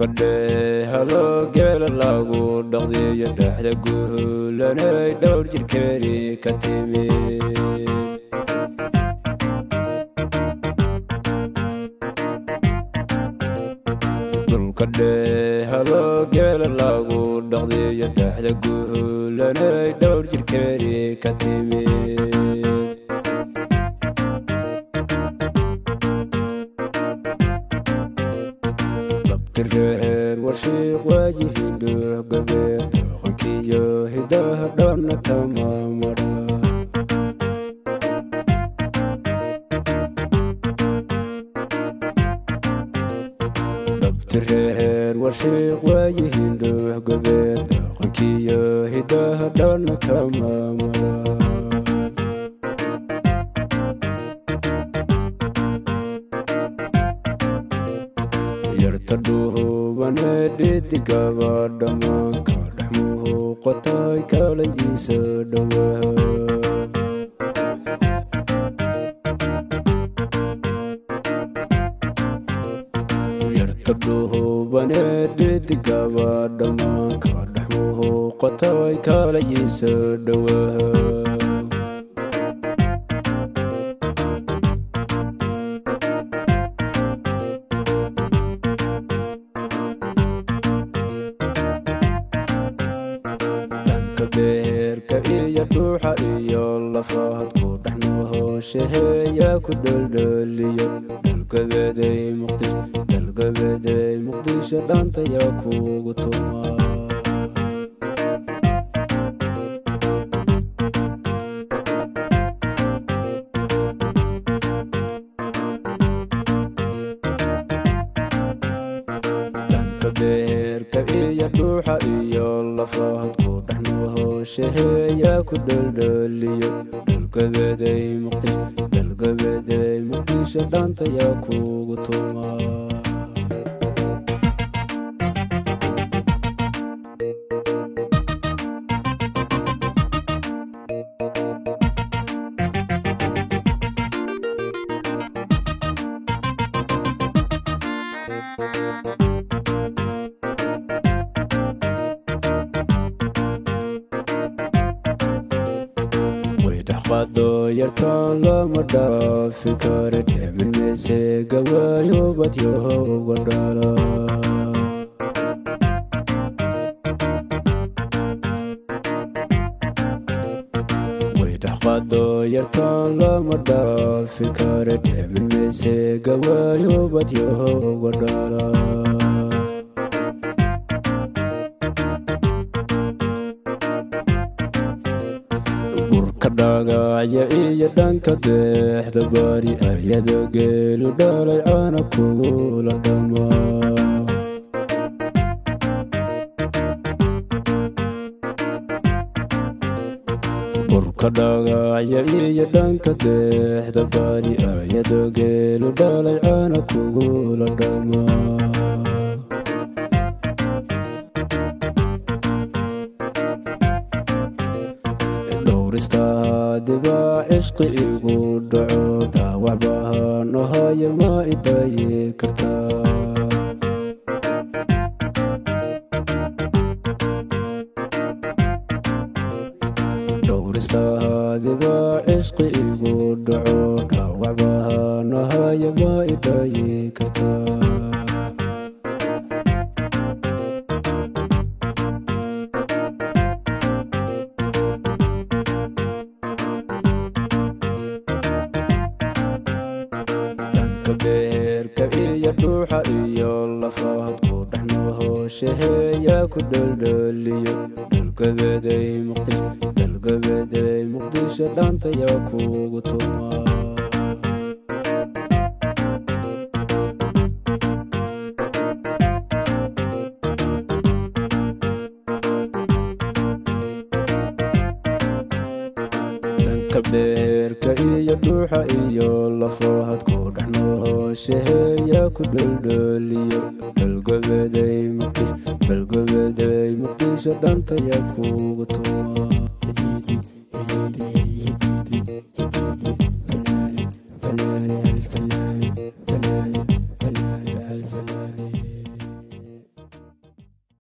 Dulkade halo gela lagu dhaqdiyo dhaxda guulanay dhowr jirkeeri ka timi Dulkade halo gela lagu dhaqdiyo dhaxda guulanay dhowr jirkeeri ka timi Terher warshii wajihin duh gabeed qankiyo hidaha dhanna tamamara Terher warshii wajihin duh gabeed qankiyo hidaha dhanna tamamara Yartaduhu banedidi gabadhamaan ka dhaxmuhu qotay kala iisa dhawaha Yartaduhu banedidi gabadhamaan ka dhaxmuhu qotay kala iisa dhawaha beerka iyo dhuuxa iyo lafaad ku dhaxnuho shaheeya ku dholdholiyo dalgabeeday muqdisho dhaanta yaa kugu tuma beerka iyo dhuuxa iyo lafaad ku dhaxnuho shaheeya ku dholdholiyo dalgabeeday muqdisho dhaanta yaa kugu tuma Dhaqdo yarkaan lama dhaafi karo dhimanayse gawaayo badyoga dhala Dhaqdo yarkaan lama dhaafi karo dhimanayse gawaayo badyoga dhala kadhagaya iyo dhanka deexda bari ayada geelu dhalay caana kugula dhamaa burkadhagaya iyo dhanka deexda bari ayada geelu dhalay caana kugula dhamaa Dhowristaadiba cishqi igu dhaco dhaawac bahan ahaya ma idhayi kartaa Dhowristaadiba cishqi igu dhaco dhaawac bahan ahaya ma idhayi kartaa beerka iyo dhuuxa iyo lafaad ku dhaxnuho shaheeya ku dholdholiyo dalgabeeday muqdisho dhaanta yaa kugu tuma beerka iyo dhuuxa iyo lafaad ku dhaxnuho shaheeya ku dholdholiyo dalgabeeday muqdisho dhaanta yaa kugu tuma